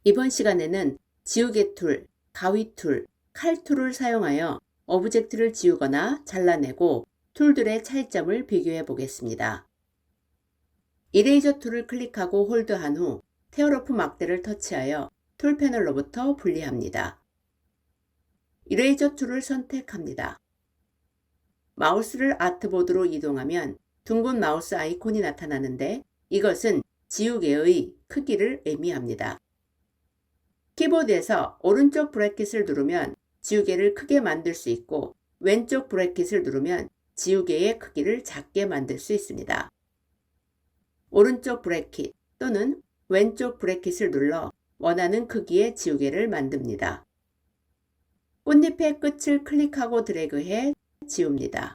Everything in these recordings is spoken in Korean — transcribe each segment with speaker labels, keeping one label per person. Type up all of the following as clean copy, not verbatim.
Speaker 1: 이번 시간에는 지우개 툴, 가위 툴, 칼 툴을 사용하여 오브젝트를 지우거나 잘라내고 툴들의 차이점을 비교해 보겠습니다. 이레이저 툴을 클릭하고 홀드한 후 테어러프 막대를 터치하여 툴 패널로부터 분리합니다. 이레이저 툴을 선택합니다. 마우스를 아트보드로 이동하면 둥근 마우스 아이콘이 나타나는데 이것은 지우개의 크기를 의미합니다. 키보드에서 오른쪽 브래킷을 누르면 지우개를 크게 만들 수 있고 왼쪽 브래킷을 누르면 지우개의 크기를 작게 만들 수 있습니다. 오른쪽 브래킷 또는 왼쪽 브래킷을 눌러 원하는 크기의 지우개를 만듭니다. 꽃잎의 끝을 클릭하고 드래그해 지웁니다.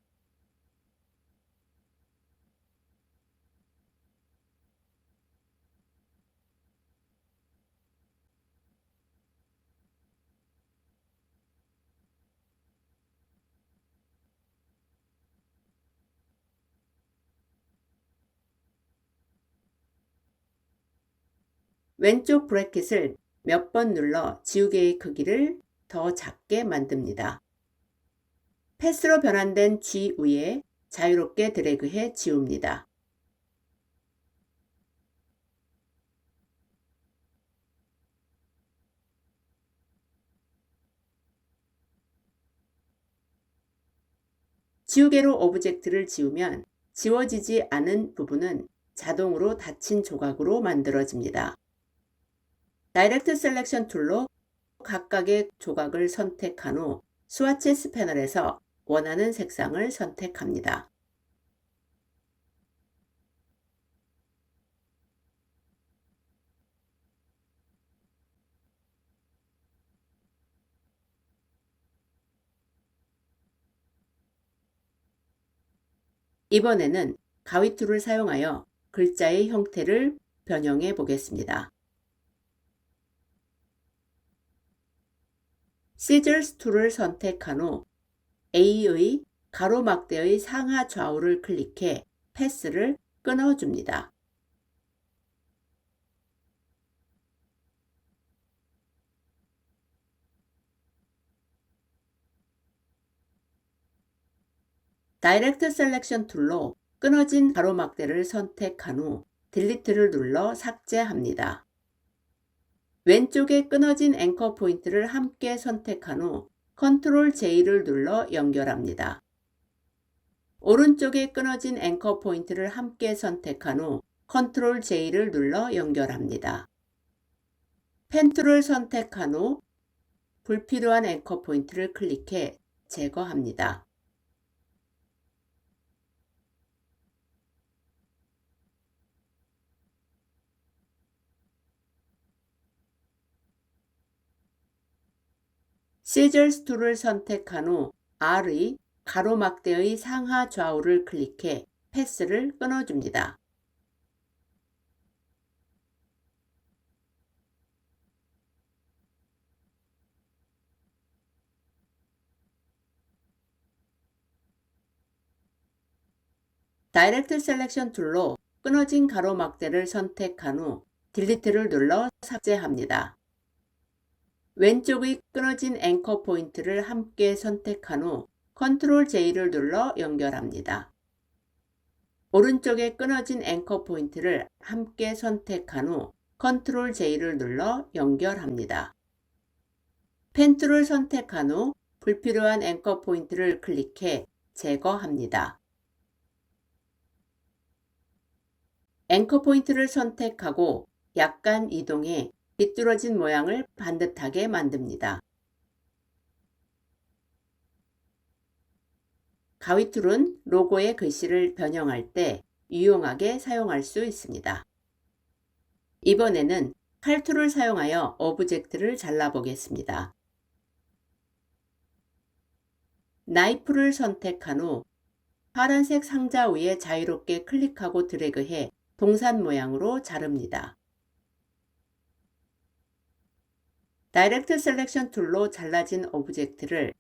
Speaker 1: 왼쪽 브래킷을 몇 번 눌러 지우개의 크기를 더 작게 만듭니다. 패스로 변환된 G 위에 자유롭게 드래그해 지웁니다. 지우개로 오브젝트를 지우면 지워지지 않은 부분은 자동으로 닫힌 조각으로 만들어집니다. 다이렉트 셀렉션 툴로 각각의 조각을 선택한 후 스와치스 패널에서 원하는 색상을 선택합니다. 이번에는 가위 툴을 사용하여 글자의 형태를 변형해 보겠습니다. 시저스 툴을 선택한 후 A의 가로막대의 상하 좌우를 클릭해 패스를 끊어줍니다. 다이렉트 셀렉션 툴로 끊어진 가로막대를 선택한 후 딜리트를 눌러 삭제합니다. 왼쪽에 끊어진 앵커 포인트를 함께 선택한 후 컨트롤 J를 눌러 연결합니다. 오른쪽에 끊어진 앵커 포인트를 함께 선택한 후 컨트롤 J를 눌러 연결합니다. 펜 툴을 선택한 후 불필요한 앵커 포인트를 클릭해 제거합니다. 시저스 툴을 선택한 후 R의 가로막대의 상하 좌우를 클릭해 패스를 끊어줍니다. 다이렉트 셀렉션 툴로 끊어진 가로막대를 선택한 후 딜리트를 눌러 삭제합니다. 왼쪽의 끊어진 앵커 포인트를 함께 선택한 후 컨트롤 J를 눌러 연결합니다. 오른쪽에 끊어진 앵커 포인트를 함께 선택한 후 컨트롤 J를 눌러 연결합니다. 펜 툴을 선택한 후 불필요한 앵커 포인트를 클릭해 제거합니다. 앵커 포인트를 선택하고 약간 이동해 비뚤어진 모양을 반듯하게 만듭니다. 가위 툴은 로고의 글씨를 변형할 때 유용하게 사용할 수 있습니다. 이번에는 칼 툴을 사용하여 오브젝트를 잘라보겠습니다. 나이프를 선택한 후 파란색 상자 위에 자유롭게 클릭하고 드래그해 동산 모양으로 자릅니다. 다이렉트 셀렉션 툴로 잘라진 오브젝트를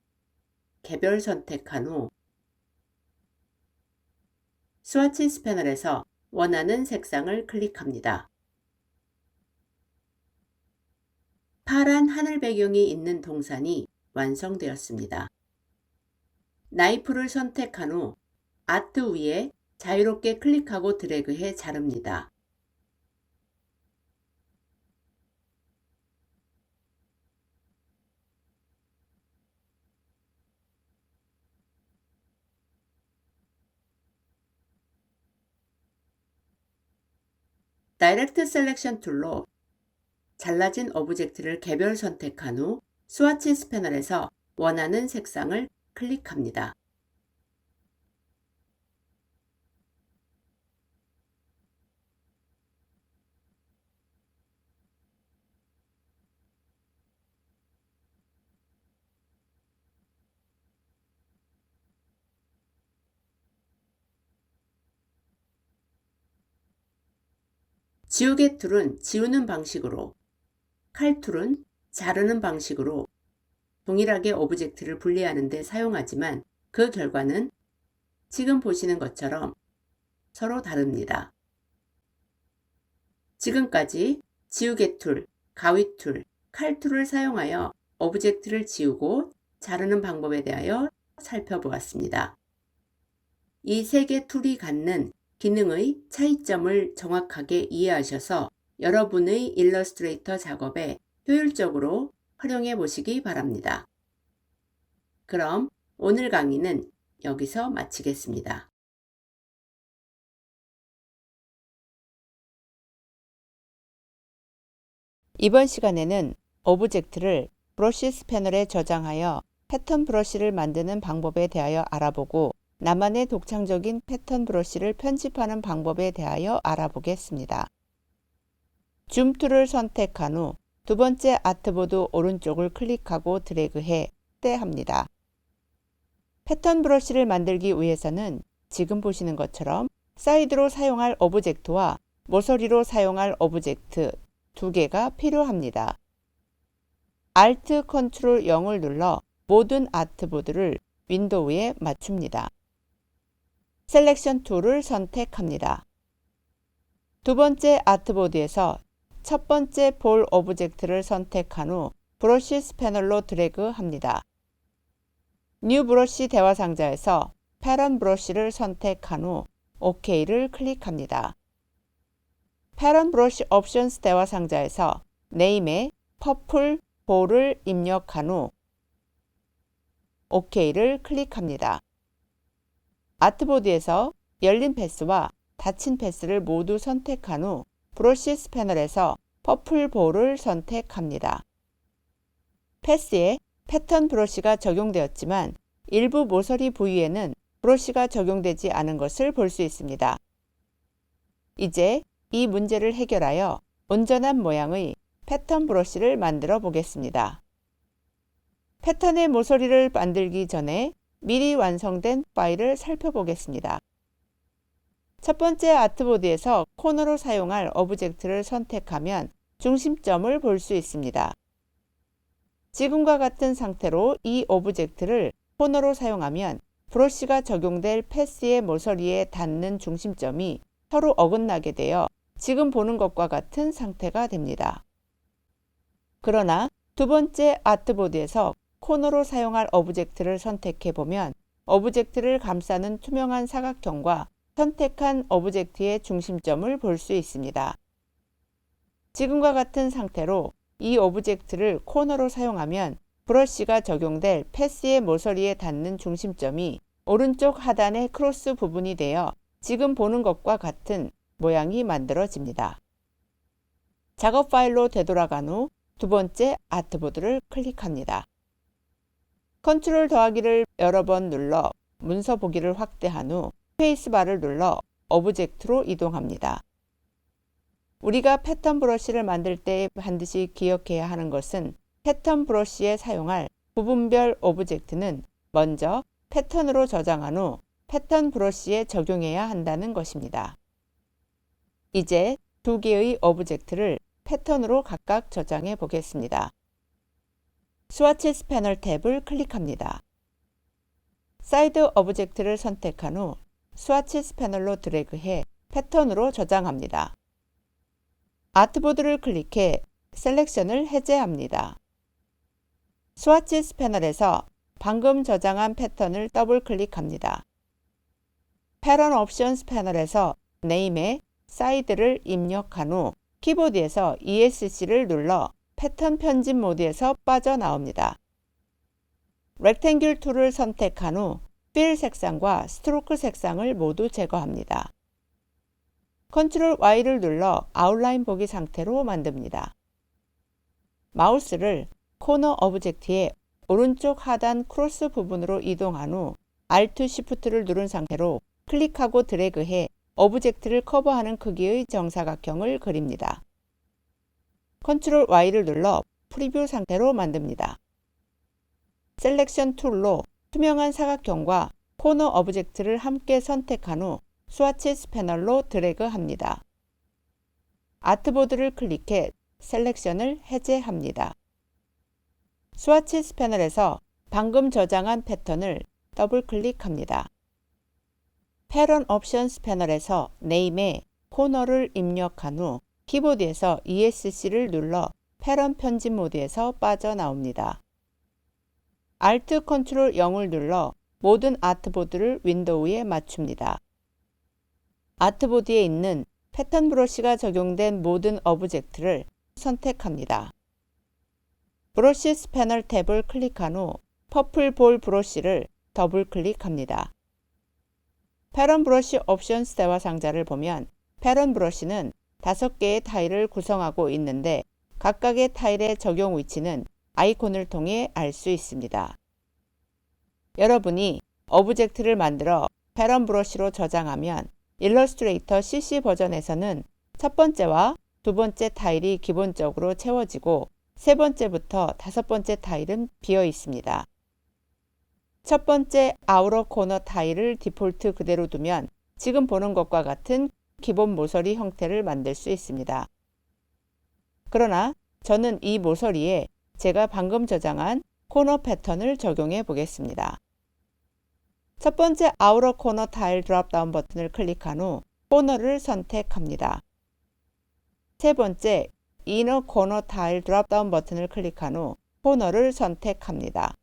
Speaker 1: 개별 선택한 후 스와치스 패널에서 원하는 색상을 클릭합니다. 파란 하늘 배경이 있는 동산이 완성되었습니다. 나이프를 선택한 후 아트 위에 자유롭게 클릭하고 드래그해 자릅니다. 다이렉트 셀렉션 툴로 잘라진 오브젝트를 개별 선택한 후 스와치스 패널에서 원하는 색상을 클릭합니다. 지우개 툴은 지우는 방식으로, 칼 툴은 자르는 방식으로 동일하게 오브젝트를 분리하는 데 사용하지만 그 결과는 지금 보시는 것처럼 서로 다릅니다. 지금까지 지우개 툴, 가위 툴, 칼 툴을 사용하여 오브젝트를 지우고 자르는 방법에 대하여 살펴보았습니다. 이 세 개 툴이 갖는 기능의 차이점을 정확하게 이해하셔서 여러분의 일러스트레이터 작업에 효율적으로 활용해 보시기 바랍니다. 그럼 오늘 강의는 여기서 마치겠습니다. 이번 시간에는 오브젝트를 브러쉬스 패널에 저장하여 패턴 브러쉬를 만드는 방법에 대하여 알아보고 나만의 독창적인 패턴 브러쉬를 편집하는 방법에 대하여 알아보겠습니다. 줌 툴을 선택한 후 두 번째 아트보드 오른쪽을 클릭하고 드래그해 확대합니다. 패턴 브러쉬를 만들기 위해서는 지금 보시는 것처럼 사이드로 사용할 오브젝트와 모서리로 사용할 오브젝트 두 개가 필요합니다. Alt Ctrl 0을 눌러 모든 아트보드를 윈도우에 맞춥니다. 셀렉션 툴을 선택합니다. 두 번째 아트보드에서 첫 번째 볼 오브젝트를 선택한 후 브러쉬스 패널로 드래그합니다. 뉴 브러쉬 대화 상자에서 패런 브러쉬를 선택한 후 OK를 클릭합니다. 패런 브러쉬 옵션스 대화 상자에서 네임에 퍼플 볼을 입력한 후 OK를 클릭합니다. 아트보드에서 열린 패스와 닫힌 패스를 모두 선택한 후 브러쉬스 패널에서 퍼플 볼을 선택합니다. 패스에 패턴 브러쉬가 적용되었지만 일부 모서리 부위에는 브러쉬가 적용되지 않은 것을 볼 수 있습니다. 이제 이 문제를 해결하여 온전한 모양의 패턴 브러쉬를 만들어 보겠습니다. 패턴의 모서리를 만들기 전에 미리 완성된 파일을 살펴보겠습니다. 첫 번째 아트보드에서 코너로 사용할 오브젝트를 선택하면 중심점을 볼 수 있습니다. 지금과 같은 상태로 이 오브젝트를 코너로 사용하면 브러쉬가 적용될 패스의 모서리에 닿는 중심점이 서로 어긋나게 되어 지금 보는 것과 같은 상태가 됩니다. 그러나 두 번째 아트보드에서 코너로 사용할 오브젝트를 선택해 보면 오브젝트를 감싸는 투명한 사각형과 선택한 오브젝트의 중심점을 볼 수 있습니다. 지금과 같은 상태로 이 오브젝트를 코너로 사용하면 브러쉬가 적용될 패스의 모서리에 닿는 중심점이 오른쪽 하단의 크로스 부분이 되어 지금 보는 것과 같은 모양이 만들어집니다. 작업 파일로 되돌아간 후 두 번째 아트보드를 클릭합니다. 컨트롤 더하기를 여러 번 눌러 문서 보기를 확대한 후 스페이스바를 눌러 오브젝트로 이동합니다. 우리가 패턴 브러쉬를 만들 때 반드시 기억해야 하는 것은 패턴 브러쉬에 사용할 부분별 오브젝트는 먼저 패턴으로 저장한 후 패턴 브러쉬에 적용해야 한다는 것입니다. 이제 두 개의 오브젝트를 패턴으로 각각 저장해 보겠습니다. 스와치스 패널 탭을 클릭합니다. 사이드 오브젝트를 선택한 후 스와치스 패널로 드래그해 패턴으로 저장합니다. 아트보드를 클릭해 셀렉션을 해제합니다. 스와치스 패널에서 방금 저장한 패턴을 더블 클릭합니다. 패런 옵션스 패널에서 네임에 사이드를 입력한 후 키보드에서 ESC를 눌러 패턴 편집 모드에서 빠져나옵니다. 렉탱귤 툴을 선택한 후 필 색상과 스트로크 색상을 모두 제거합니다. 컨트롤 Y를 눌러 아웃라인 보기 상태로 만듭니다. 마우스를 코너 오브젝트의 오른쪽 하단 크로스 부분으로 이동한 후 Alt Shift를 누른 상태로 클릭하고 드래그해 오브젝트를 커버하는 크기의 정사각형을 그립니다. 컨트롤 Y를 눌러 프리뷰 상태로 만듭니다. 셀렉션 툴로 투명한 사각형과 코너 오브젝트를 함께 선택한 후 스와치스 패널로 드래그합니다. 아트보드를 클릭해 셀렉션을 해제합니다. 스와치스 패널에서 방금 저장한 패턴을 더블 클릭합니다. 패런 옵션스 패널에서 네임에 코너를 입력한 후 키보드에서 ESC를 눌러 패런 편집 모드에서 빠져나옵니다. Alt Ctrl 0을 눌러 모든 아트보드를 윈도우에 맞춥니다. 아트보드에 있는 패턴 브러쉬가 적용된 모든 오브젝트를 선택합니다. 브러쉬스 패널 탭을 클릭한 후 퍼플 볼 브러쉬를 더블 클릭합니다. 패런 브러쉬 옵션스 대화 상자를 보면 패런 브러쉬는 5개의 타일을 구성하고 있는데 각각의 타일의 적용 위치는 아이콘을 통해 알 수 있습니다. 여러분이 오브젝트를 만들어 패런 브러쉬로 저장하면 일러스트레이터 CC 버전에서는 첫 번째와 두 번째 타일이 기본적으로 채워지고 세 번째부터 다섯 번째 타일은 비어 있습니다. 첫 번째 아우터 코너 타일을 디폴트 그대로 두면 지금 보는 것과 같은 기본 모서리 형태를 만들 수 있습니다. 그러나 저는 이 모서리에 제가 방금 저장한 코너 패턴을 적용해 보겠습니다. 첫 번째 아우터 코너 타일 드롭다운 버튼을 클릭한 후 코너를 선택합니다. 세 번째 이너 코너 타일 드롭다운 버튼을 클릭한 후 코너를 선택합니다.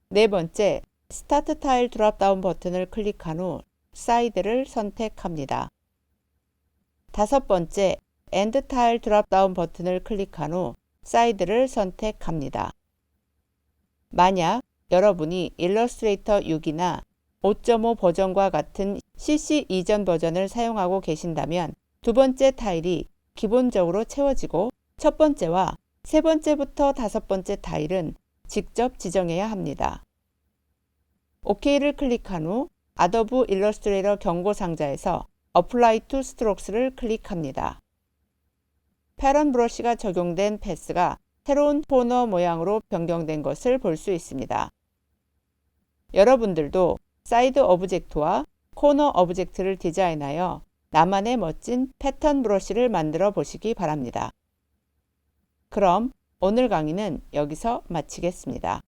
Speaker 1: 네 번째 스타트 타일 드롭다운 버튼을 클릭한 후 사이드를 선택합니다. 다섯 번째 엔드 타일 드롭다운 버튼을 클릭한 후 사이드를 선택합니다. 만약 여러분이 일러스트레이터 6이나 5.5 버전과 같은 CC 이전 버전을 사용하고 계신다면 두 번째 타일이 기본적으로 채워지고 첫 번째와 세 번째부터 다섯 번째 타일은 직접 지정해야 합니다. OK를 클릭한 후 아도브 일러스트레이터 경고 상자에서 Apply to Strokes를 클릭합니다. 패런 브러쉬가 적용된 패스가 새로운 코너 모양으로 변경된 것을 볼 수 있습니다. 여러분들도 사이드 오브젝트와 코너 오브젝트를 디자인하여 나만의 멋진 패턴 브러쉬를 만들어 보시기 바랍니다. 그럼 오늘 강의는 여기서 마치겠습니다.